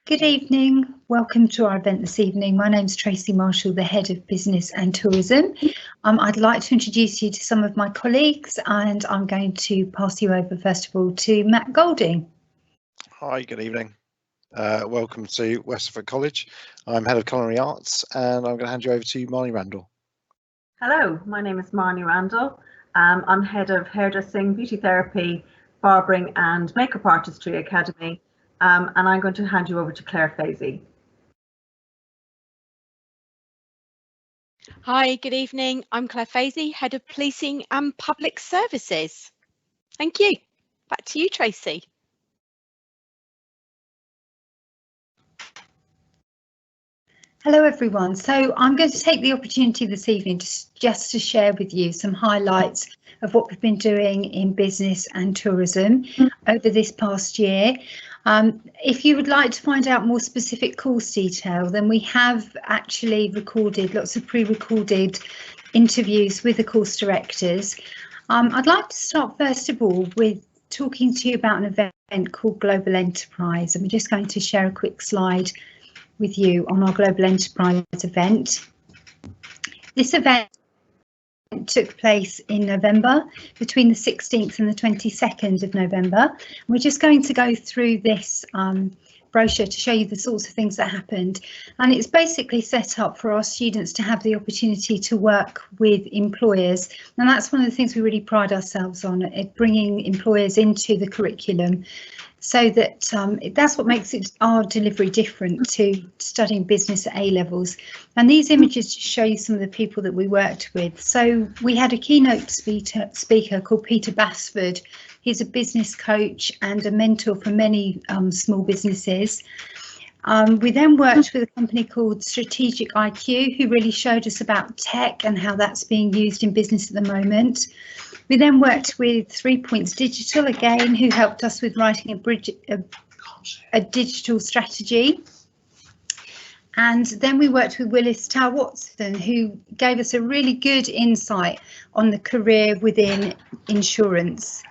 Good evening, welcome to our event this evening. My name's Tracy Marshall, the Head of Business and Tourism. I'd like to introduce you to some of my colleagues, and I'm going to pass you over first of all to Matt Golding. Hi, good evening. Welcome to West Suffolk College. I'm Head of Culinary Arts and I'm going to hand you over to Marnie Randall. Hello, my name is Marnie Randall. I'm Head of Hairdressing, Beauty Therapy, Barbering and Makeup Artistry Academy, and I'm going to hand you over to Claire Fazy. Hi, good evening. I'm Claire Fazy, Head of Policing and Public Services. Thank you. Back to you, Tracy. Hello everyone. So I'm going to take the opportunity this evening just to share with you some highlights of what we've been doing in business and tourism over this past year. If you would like to find out more specific course detail, then we have actually recorded lots of pre-recorded interviews with the course directors. I'd like to start first of all with talking to you about an event called Global Enterprise, and we're just going to share a quick slide with you on our Global Enterprise event. This event took place in November, between the 16th and the 22nd of November. We're just going to go through this brochure to show you the sorts of things that happened, and it's basically set up for our students to have the opportunity to work with employers, and that's one of the things we really pride ourselves on, bringing employers into the curriculum. So that that's what makes our delivery different to studying business at A-levels. And these images just show you some of the people that we worked with. So we had a keynote speaker called Peter Basford. He's a business coach and a mentor for many small businesses. We then worked with a company called Strategic IQ, who really showed us about tech and how that's being used in business at the moment. We then worked with 3 Points Digital again, who helped us with writing a digital strategy. And then we worked with Willis Tower Watson, who gave us a really good insight on the career within insurance.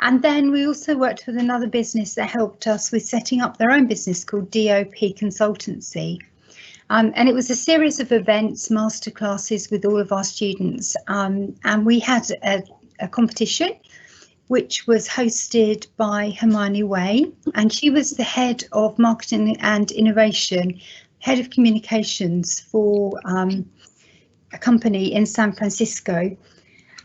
And then we also worked with another business that helped us with setting up their own business called DOP Consultancy. And it was a series of events, masterclasses with all of our students, and we had a competition which was hosted by Hermione Way, and she was the head of marketing and innovation, head of communications for a company in San Francisco.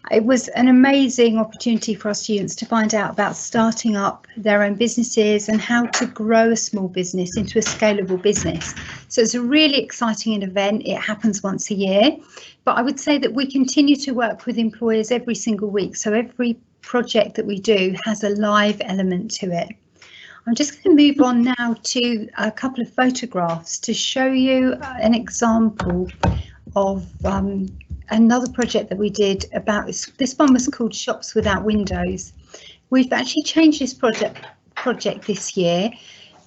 It was an amazing opportunity for our students to find out about starting up their own businesses and how to grow a small business into a scalable business. So it's a really exciting event. It happens once a year, but I would say that we continue to work with employers every single week. So every project that we do has a live element to it. I'm just going to move on now to a couple of photographs to show you an example of another project that we did about this one was called Shops Without Windows. We've actually changed this project this year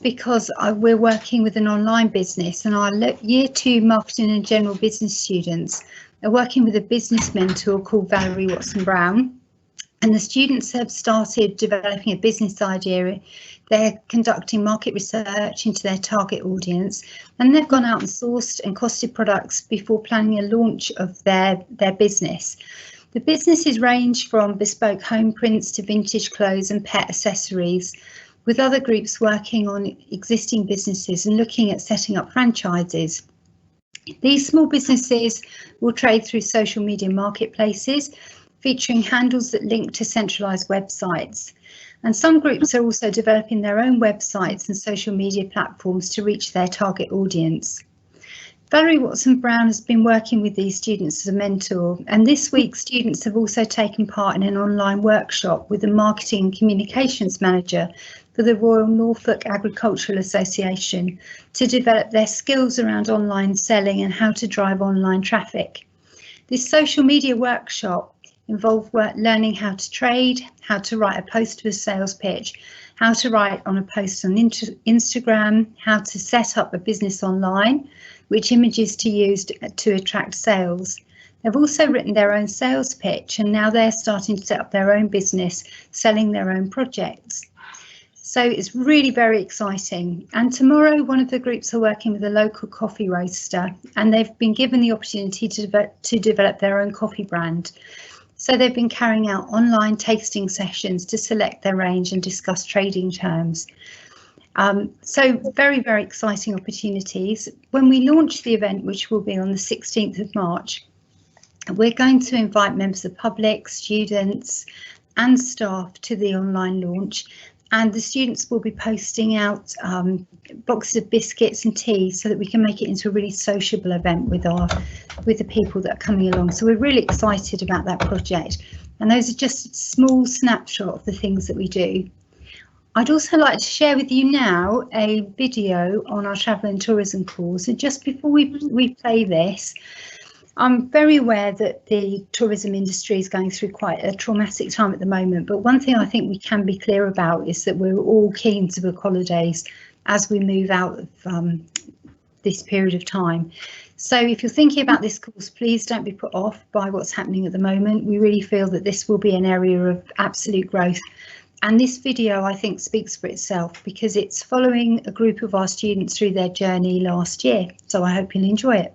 because we're working with an online business, and our year 2 marketing and general business students are working with a business mentor called Valerie Watson Brown. And the students have started developing a business idea. They're conducting market research into their target audience, and they've gone out and sourced and costed products before planning a launch of their business. The businesses range from bespoke home prints to vintage clothes and pet accessories, with other groups working on existing businesses and looking at setting up franchises. These small businesses will trade through social media marketplaces, featuring handles that link to centralised websites. And some groups are also developing their own websites and social media platforms to reach their target audience. Valerie Watson Brown has been working with these students as a mentor, and this week students have also taken part in an online workshop with the Marketing and Communications Manager for the Royal Norfolk Agricultural Association to develop their skills around online selling and how to drive online traffic. This social media workshop involved learning how to trade, how to write a post to a sales pitch, how to write on a post on Instagram, how to set up a business online, which images to use to attract sales. They've also written their own sales pitch, and now they're starting to set up their own business, selling their own projects. So it's really very exciting. And tomorrow, one of the groups are working with a local coffee roaster, and they've been given the opportunity to develop their own coffee brand. So they've been carrying out online tasting sessions to select their range and discuss trading terms. So very, very exciting opportunities. When we launch the event, which will be on the 16th of March, we're going to invite members of the public, students and staff to the online launch. And the students will be posting out boxes of biscuits and tea so that we can make it into a really sociable event with the people that are coming along. So we're really excited about that project. And those are just a small snapshot of the things that we do. I'd also like to share with you now a video on our travel and tourism course. And just before we play this, I'm very aware that the tourism industry is going through quite a traumatic time at the moment, but one thing I think we can be clear about is that we're all keen to book holidays as we move out of this period of time. So if you're thinking about this course, please don't be put off by what's happening at the moment. We really feel that this will be an area of absolute growth. And this video, I think, speaks for itself because it's following a group of our students through their journey last year. So I hope you'll enjoy it.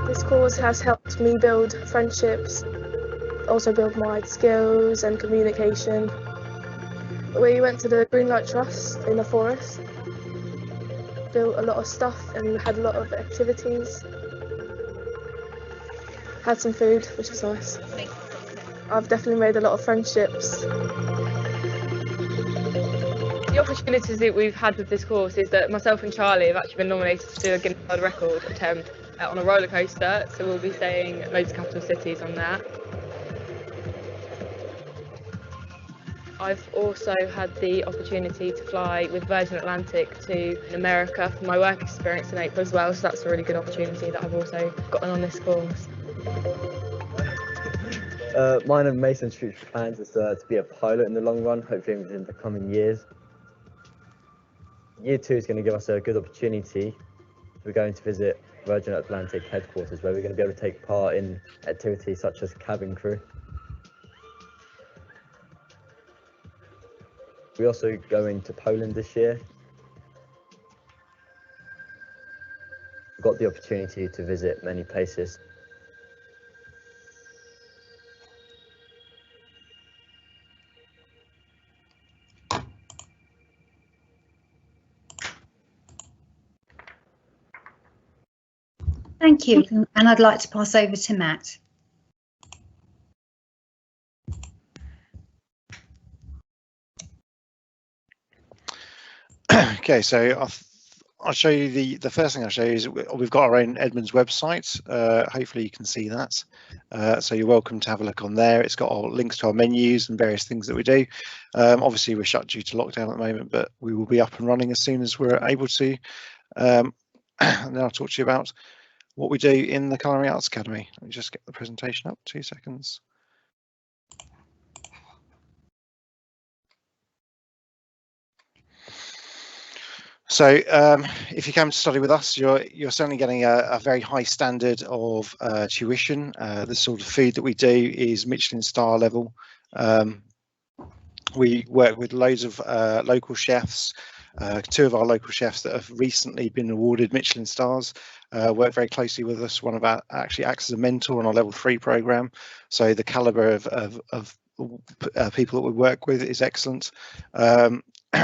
This course has helped me build friendships, also build my skills and communication. We went to the Greenlight Trust in the forest, built a lot of stuff and had a lot of activities. Had some food, which was nice. I've definitely made a lot of friendships. The opportunities that we've had with this course is that myself and Charlie have actually been nominated to do a Guinness World Record attempt on a roller coaster, so we'll be staying at loads of capital cities on that. I've also had the opportunity to fly with Virgin Atlantic to America for my work experience in April as well, so that's a really good opportunity that I've also gotten on this course. Mine and Mason's future plans is to be a pilot in the long run, hopefully within the coming years. Year 2 is going to give us a good opportunity. We're going to visit Virgin Atlantic headquarters, where we're going to be able to take part in activities such as cabin crew. We're also going to Poland this year. We've got the opportunity to visit many places. Thank you, and I'd like to pass over to Matt. Okay, so I'll show you the first thing I'll show you is we've got our own Edmonds website. Hopefully you can see that. So you're welcome to have a look on there. It's got all links to our menus and various things that we do. Obviously we're shut due to lockdown at the moment, but we will be up and running as soon as we're able to. And then I'll talk to you about what we do in the Culinary Arts Academy. Let me just get the presentation up, 2 seconds. So if you come to study with us, you're certainly getting a very high standard of tuition. The sort of food that we do is Michelin star level. We work with loads of local chefs. 2 of our local chefs that have recently been awarded Michelin stars work very closely with us. One of our actually acts as a mentor on our level 3 program. So the caliber of people that we work with is excellent.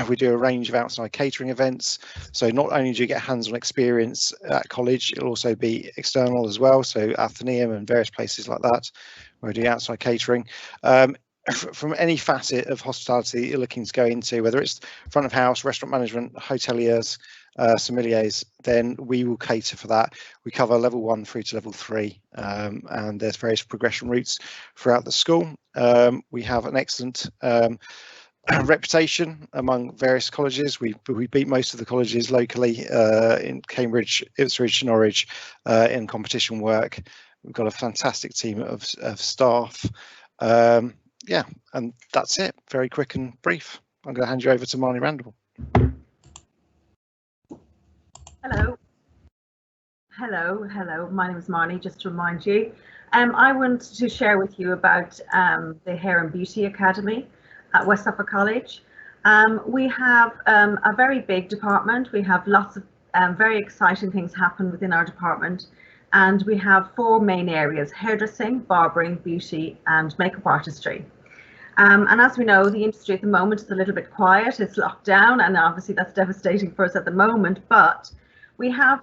We do a range of outside catering events. So not only do you get hands-on experience at college, it'll also be external as well. So Athenaeum and various places like that, where we do outside catering. From any facet of hospitality you're looking to go into, whether it's front of house, restaurant management, hoteliers, sommeliers, then we will cater for that. We cover level 1 through to level 3, and there's various progression routes throughout the school. We have an excellent reputation among various colleges. We beat most of the colleges locally in Cambridge, Ipswich, Norwich in competition work. We've got a fantastic team of staff. Yeah, and that's it. Very quick and brief. I'm going to hand you over to Marnie Randall. Hello. My name is Marnie, just to remind you. I want to share with you about the Hair and Beauty Academy at West Suffolk College. We have a very big department. We have lots of very exciting things happen within our department. And we have 4 main areas: hairdressing, barbering, beauty, and makeup artistry. And as we know, the industry at the moment is a little bit quiet. It's locked down, and obviously that's devastating for us at the moment. But we have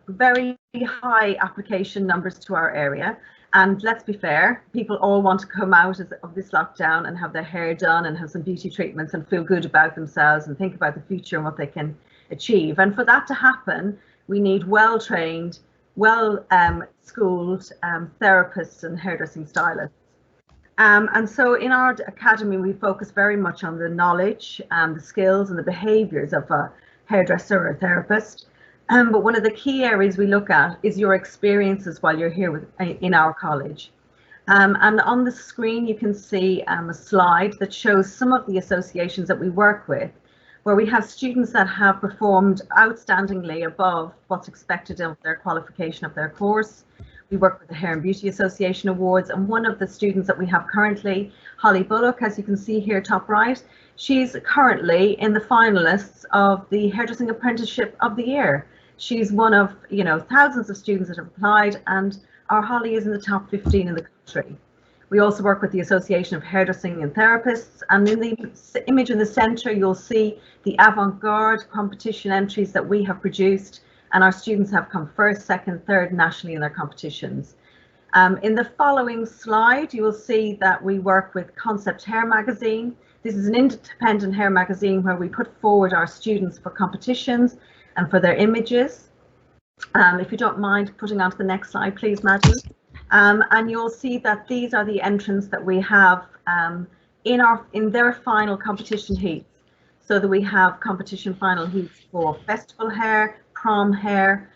very high application numbers to our area. And let's be fair, people all want to come out of this lockdown and have their hair done and have some beauty treatments and feel good about themselves and think about the future and what they can achieve. And for that to happen, we need well-trained, well-schooled therapists and hairdressing stylists. And so in our academy, we focus very much on the knowledge, the skills and the behaviours of a hairdresser or a therapist. But one of the key areas we look at is your experiences while you're here in our college. And on the screen, you can see a slide that shows some of the associations that we work with, where we have students that have performed outstandingly above what's expected of their qualification of their course. We work with the Hair and Beauty Association Awards, and one of the students that we have currently, Holly Bullock, as you can see here top right, she's currently in the finalists of the Hairdressing Apprenticeship of the Year. She's one of, thousands of students that have applied, and our Holly is in the top 15 in the country. We also work with the Association of Hairdressing and Therapists, and in the image in the centre, you'll see the avant-garde competition entries that we have produced, and our students have come first, second, third nationally in their competitions. In the following slide, you will see that we work with Concept Hair Magazine. This is an independent hair magazine where we put forward our students for competitions and for their images. If you don't mind putting on to the next slide, please, Maddie. And you'll see that these are the entrants that we have in their final competition heats. So that we have competition final heats for festival hair, prom hair,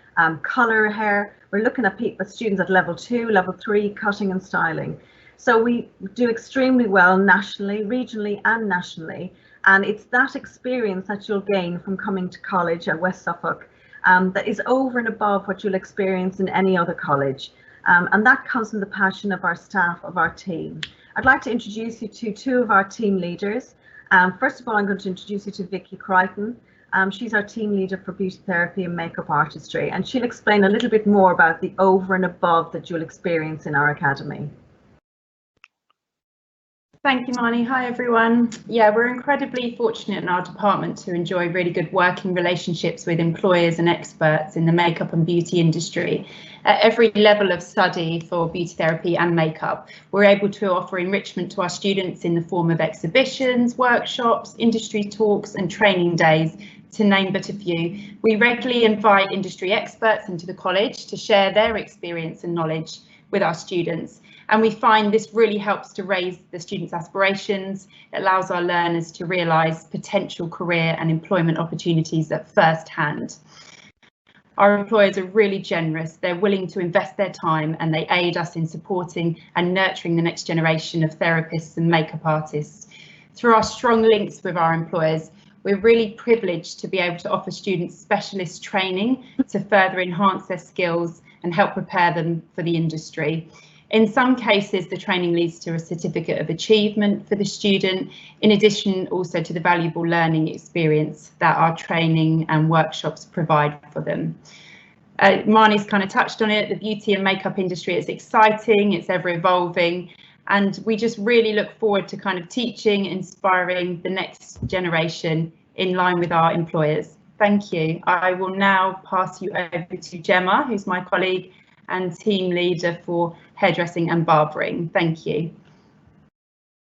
colour hair. We're looking at students at level 2, level 3, cutting and styling. So we do extremely well nationally, regionally and nationally. And it's that experience that you'll gain from coming to college at West Suffolk that is over and above what you'll experience in any other college. And that comes from the passion of our staff, of our team. I'd like to introduce you to 2 of our team leaders. First of all, I'm going to introduce you to Vicky Crichton. She's our team leader for beauty therapy and makeup artistry, and she'll explain a little bit more about the over and above that you'll experience in our academy. Thank you, Marnie. Hi, everyone. Yeah, we're incredibly fortunate in our department to enjoy really good working relationships with employers and experts in the makeup and beauty industry. At every level of study for beauty therapy and makeup, we're able to offer enrichment to our students in the form of exhibitions, workshops, industry talks and training days, to name but a few. We regularly invite industry experts into the college to share their experience and knowledge with our students. And we find this really helps to raise the students' aspirations. It allows our learners to realise potential career and employment opportunities at first hand. Our employers are really generous. They're willing to invest their time and they aid us in supporting and nurturing the next generation of therapists and makeup artists. Through our strong links with our employers, we're really privileged to be able to offer students specialist training to further enhance their skills and help prepare them for the industry. In some cases, the training leads to a certificate of achievement for the student, in addition also to the valuable learning experience that our training and workshops provide for them. Marnie's kind of touched on it. The beauty and makeup industry is exciting, it's ever evolving, and we just really look forward to kind of teaching, inspiring the next generation in line with our employers. Thank you. I will now pass you over to Gemma, who's my colleague and team leader for hairdressing and barbering. Thank you.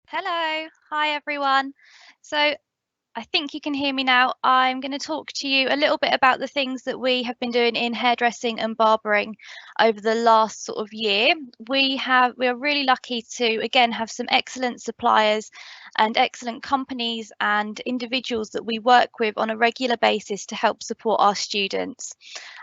Hello, hi everyone. So I think you can hear me now. I'm going to talk to you a little bit about the things that we have been doing in hairdressing and barbering over the last sort of year. We are really lucky to again have some excellent suppliers and excellent companies and individuals that we work with on a regular basis to help support our students.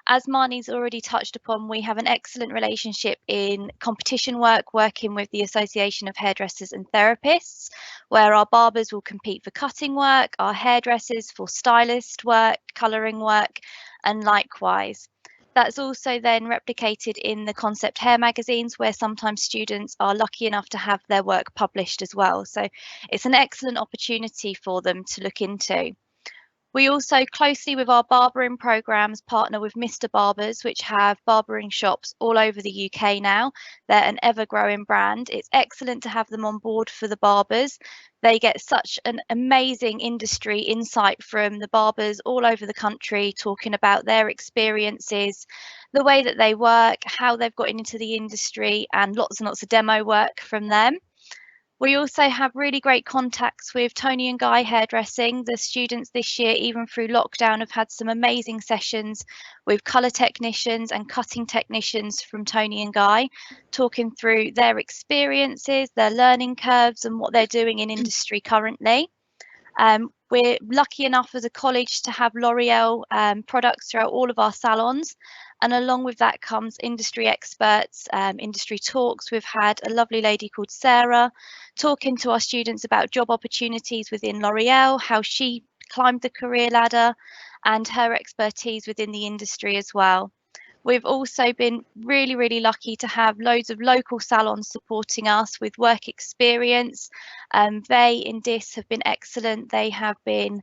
As Marnie's already touched upon, we have an excellent relationship in competition work, working with the Association of Hairdressers and Therapists, where our barbers will compete for cutting work, our hairdressers for stylist work, colouring work, and likewise. That's also then replicated in the Concept Hair magazines, where sometimes students are lucky enough to have their work published as well. So it's an excellent opportunity for them to look into. We also closely with our barbering programs partner with Mr. Barbers, which have barbering shops all over the UK now. They're an ever-growing brand. It's excellent to have them on board for the barbers. They get such an amazing industry insight from the barbers all over the country, talking about their experiences, the way that they work, how they've got into the industry, and lots of demo work from them. We also have really great contacts with Tony and Guy Hairdressing. The students this year, even through lockdown, have had some amazing sessions with colour technicians and cutting technicians from Tony and Guy, talking through their experiences, their learning curves, and what they're doing in industry currently. We're lucky enough as a college to have L'Oreal products throughout all of our salons. And along with that comes industry experts, industry talks. We've had a lovely lady called Sarah talking to our students about job opportunities within L'Oreal, how she climbed the career ladder, and her expertise within the industry as well. We've also been really lucky to have loads of local salons supporting us with work experience. They in DIS have been excellent. They have been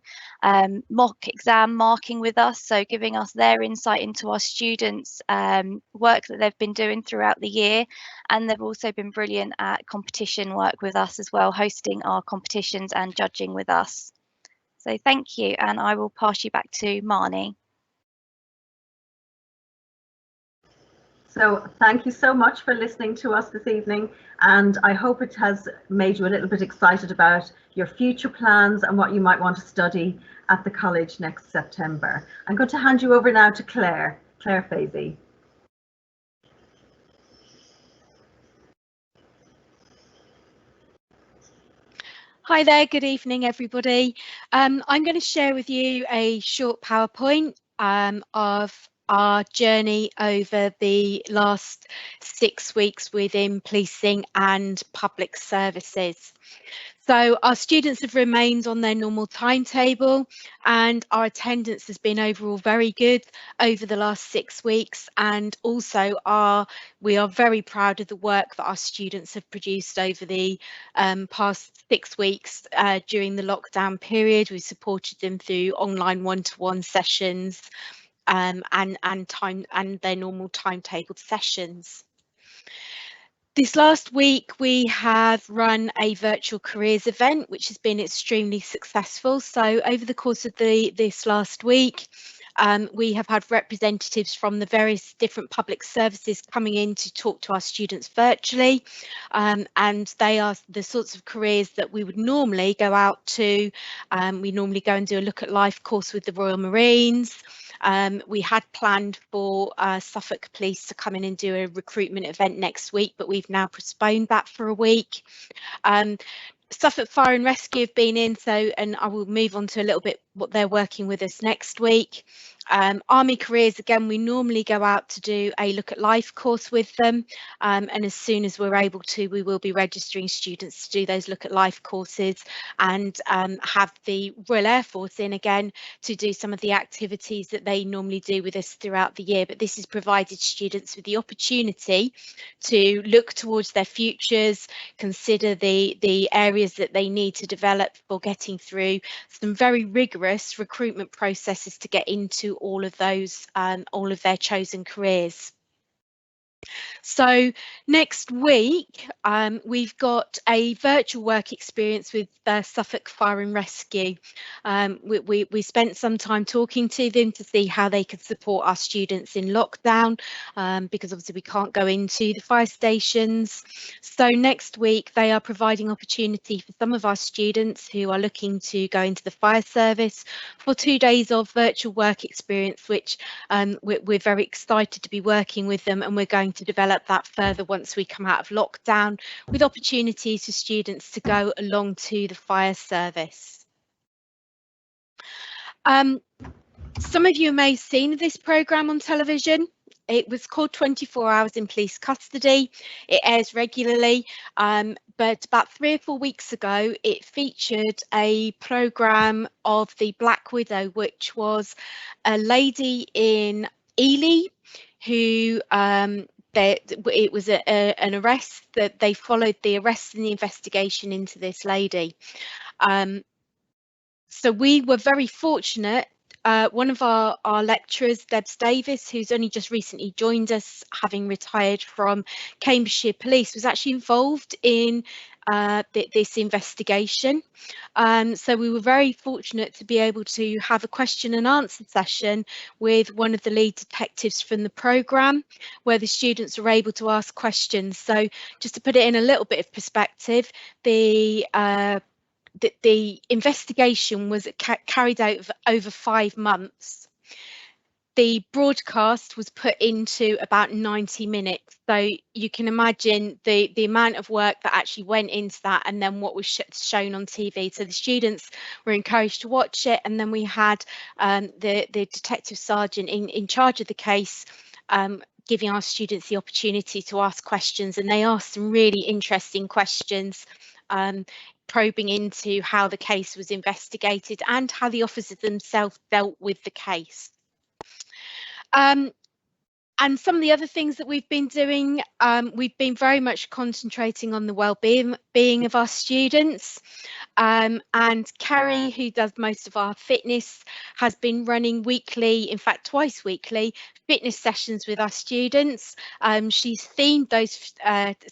mock exam marking with us, so giving us their insight into our students' work that they've been doing throughout the year. And they've also been brilliant at competition work with us as well, hosting our competitions and judging with us. So thank you, and I will pass you back to Marnie. So thank you so much for listening to us this evening, and I hope it has made you a little bit excited about your future plans and what you might want to study at the college next September. I'm going to hand you over now to Claire Fazey. Hi there, good evening everybody. I'm going to share with you a short PowerPoint of our journey over the last 6 weeks within policing and public services. So our students have remained on their normal timetable, and our attendance has been overall very good over the last 6 weeks, and also we are very proud of the work that our students have produced over the past 6 weeks during the lockdown period. We supported them through online one-to-one sessions and their normal timetabled sessions. This last week we have run a virtual careers event which has been extremely successful. So over the course of this last week we have had representatives from the various different public services coming in to talk to our students virtually, and they are the sorts of careers that we would normally go out to. We normally go and do a look at life course with the Royal Marines. We had planned for Suffolk Police to come in and do a recruitment event next week, but we've now postponed that for a week. Suffolk Fire and Rescue have been in, and I will move on to a little bit what they're working with us next week. Army Careers, again, we normally go out to do a look at life course with them, and as soon as we're able to, we will be registering students to do those look at life courses, and have the Royal Air Force in again to do some of the activities that they normally do with us throughout the year. But this has provided students with the opportunity to look towards their futures, consider the areas that they need to develop for getting through some very rigorous recruitment processes to get into all of those, all of their chosen careers. So next week we've got a virtual work experience with Suffolk Fire and Rescue. We spent some time talking to them to see how they could support our students in lockdown, because obviously we can't go into the fire stations. So next week they are providing opportunity for some of our students who are looking to go into the fire service for 2 days of virtual work experience, which we're very excited to be working with them, and we're going going to develop that further once we come out of lockdown, with opportunities for students to go along to the fire service. Some of you may have seen this programme on television. It was called 24 Hours in Police Custody. It airs regularly, but about 3 or 4 weeks ago, it featured a programme of the Black Widow, which was a lady in Ely who it was an arrest, that they followed the arrest and the investigation into this lady. So we were very fortunate. One of our lecturers, Debs Davis, who's only just recently joined us, having retired from Cambridgeshire Police, was actually involved in this investigation. So we were very fortunate to be able to have a question and answer session with one of the lead detectives from the programme, where the students were able to ask questions. So just to put it in a little bit of perspective, the investigation was carried out over 5 months. The broadcast was put into about 90 minutes. So you can imagine the amount of work that actually went into that, and then what was shown on TV. So the students were encouraged to watch it, and then we had the detective sergeant in charge of the case giving our students the opportunity to ask questions, and they asked some really interesting questions, probing into how the case was investigated and how the officers themselves dealt with the case. And some of the other things that we've been doing, we've been very much concentrating on the well-being of our students. And Kerry, who does most of our fitness, has been running weekly, in fact twice weekly, fitness sessions with our students. She's themed those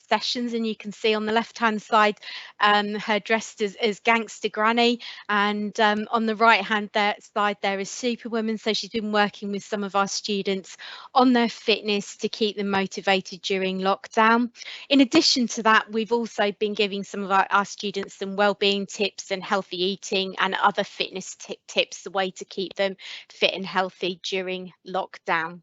sessions, and you can see on the left-hand side her dressed as Gangster Granny, and on the right-hand side there is Superwoman. So she's been working with some of our students on their fitness to keep them motivated during lockdown. In addition to that, we've also been giving some of our students some wellbeing tips and healthy eating and other fitness tips, the way to keep them fit and healthy during lockdown.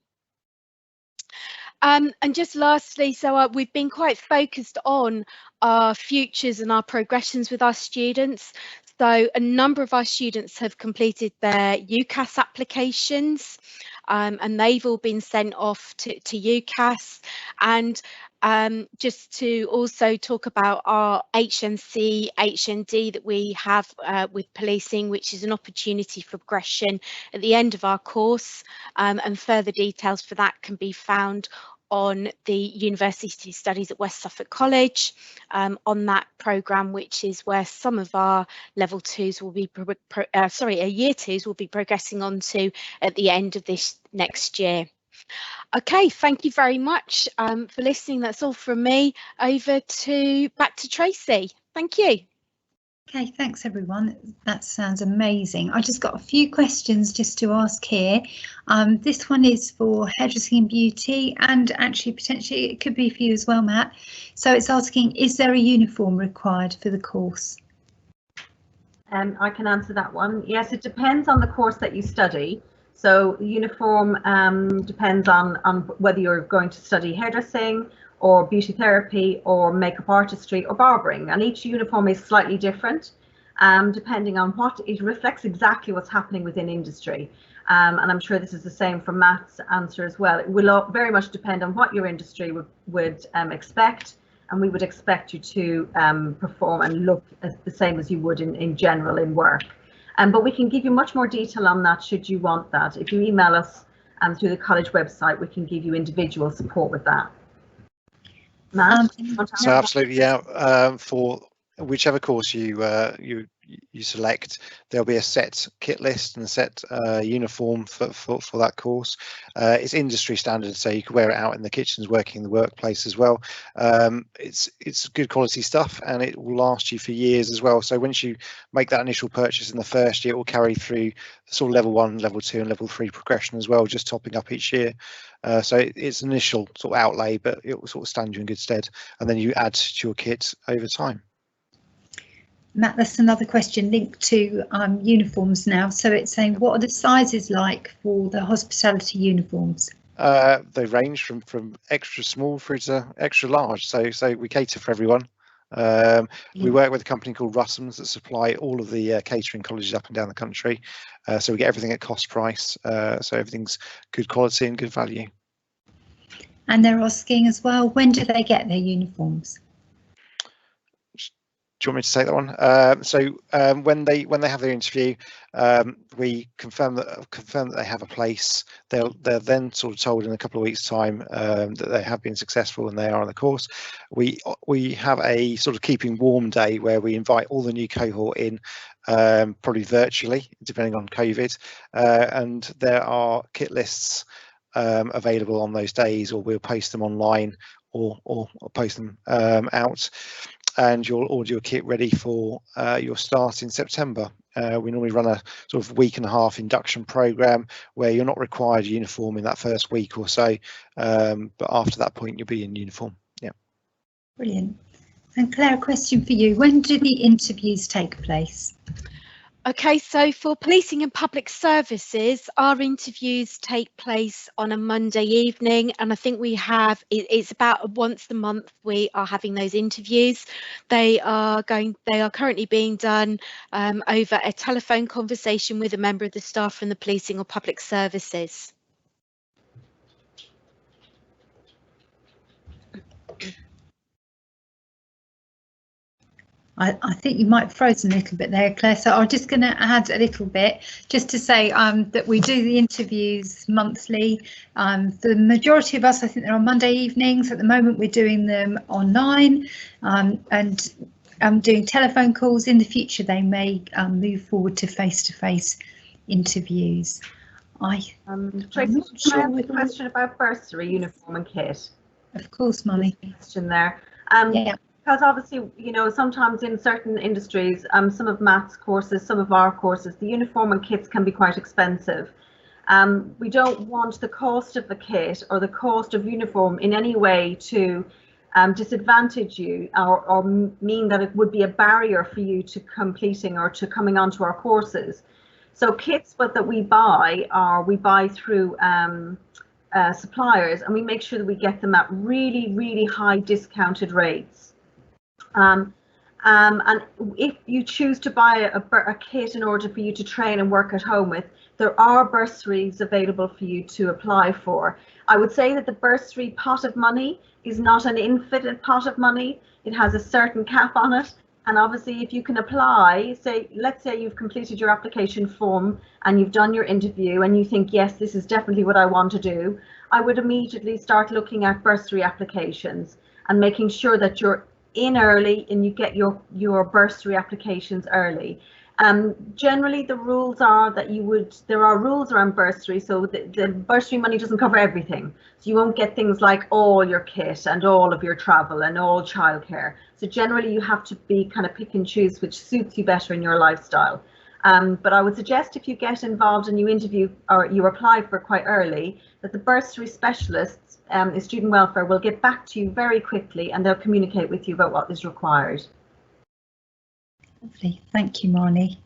And just lastly, so we've been quite focused on our futures and our progressions with our students. So a number of our students have completed their UCAS applications, and they've all been sent off to UCAS. And just to also talk about our HNC, HND that we have with policing, which is an opportunity for progression at the end of our course, and further details for that can be found on the University Studies at West Suffolk College, on that programme, which is where some of our level 2s will be, year 2s will be progressing on to at the end of this next year. Okay, thank you very much for listening. That's all from me. Back to Tracy. Thank you. Okay, thanks everyone. That sounds amazing. I just got a few questions just to ask here. This one is for hairdressing and beauty, and actually potentially it could be for you as well, Matt. So it's asking, is there a uniform required for the course? I can answer that one. Yes, it depends on the course that you study. So the uniform depends on whether you're going to study hairdressing or beauty therapy or makeup artistry or barbering, and each uniform is slightly different depending on what it reflects exactly what's happening within industry. And I'm sure this is the same for Matt's answer as well. It will very much depend on what your industry would expect, and we would expect you to perform and look the same as you would in general in work. But we can give you much more detail on that should you want that. If you email us through the college website, we can give you individual support with that. Matt, so absolutely, yeah. For whichever course you select, there'll be a set kit list and a set uniform for that course. It's industry standard, so you can wear it out in the kitchens, working in the workplace as well. It's good quality stuff, and it will last you for years as well. So once you make that initial purchase in the first year, it will carry through sort of level 1, level 2 and level 3 progression as well, just topping up each year. So it's an initial sort of outlay, but it will sort of stand you in good stead, and then you add to your kit over time. Matt, that's another question linked to uniforms now. So it's saying, what are the sizes like for the hospitality uniforms? They range from extra small through to extra large, so we cater for everyone. We work with a company called Russums that supply all of the catering colleges up and down the country, so we get everything at cost price, so everything's good quality and good value. And they're asking as well, when do they get their uniforms? Do you want me to take that one? When they have their interview, we confirm that they have a place. They're then sort of told in a couple of weeks' time that they have been successful and they are on the course. We have a sort of keeping warm day where we invite all the new cohort in, probably virtually, depending on COVID, and there are kit lists available on those days, or we'll post them online or post them out. And you'll order your kit ready for your start in September. We normally run a sort of week and a half induction program where you're not required a uniform in that first week or so, but after that point you'll be in uniform. Yeah. Brilliant. And Claire, a question for you. When do the interviews take place? Okay, so for policing and public services, our interviews take place on a Monday evening, and I think we have, it's about once a month we are having those interviews. They are currently being done over a telephone conversation with a member of the staff from the policing or public services. I think you might have frozen a little bit there, Claire, so I'm just going to add a little bit just to say that we do the interviews monthly. The majority of us, I think they're on Monday evenings. At the moment we're doing them online, and doing telephone calls. In the future they may move forward to face-to-face interviews. Tracy, can I ask a question about bursary, uniform and kit? Of course, Molly. Question there. Yeah. Because obviously, you know, sometimes in certain industries, some of Matt's courses, some of our courses, the uniform and kits can be quite expensive. We don't want the cost of the kit or the cost of uniform in any way to disadvantage you or mean that it would be a barrier for you to completing or to coming onto our courses. So kits that we buy through suppliers, and we make sure that we get them at really, really high discounted rates. And if you choose to buy a kit in order for you to train and work at home with, there are bursaries available for you to apply for. I would say that the bursary pot of money is not an infinite pot of money. It has a certain cap on it. And obviously, if you can apply, let's say you've completed your application form and you've done your interview and you think, yes, this is definitely what I want to do, I would immediately start looking at bursary applications and making sure that you're in early and you get your bursary applications early. Generally, the rules are that there are rules around bursary, so the bursary money doesn't cover everything. So you won't get things like all your kit and all of your travel and all childcare. So generally you have to be kind of pick and choose which suits you better in your lifestyle. But I would suggest if you get involved and you interview or you apply for quite early, that the bursary specialists in student welfare will get back to you very quickly and they'll communicate with you about what is required. Lovely, thank you, Marnie.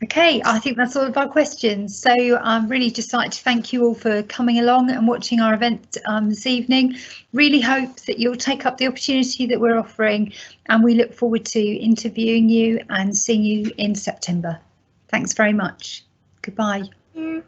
Okay, I think that's all of our questions. So I'm really just like to thank you all for coming along and watching our event this evening. Really hope that you'll take up the opportunity that we're offering, and we look forward to interviewing you and seeing you in September. Thanks very much. Goodbye. Thank you.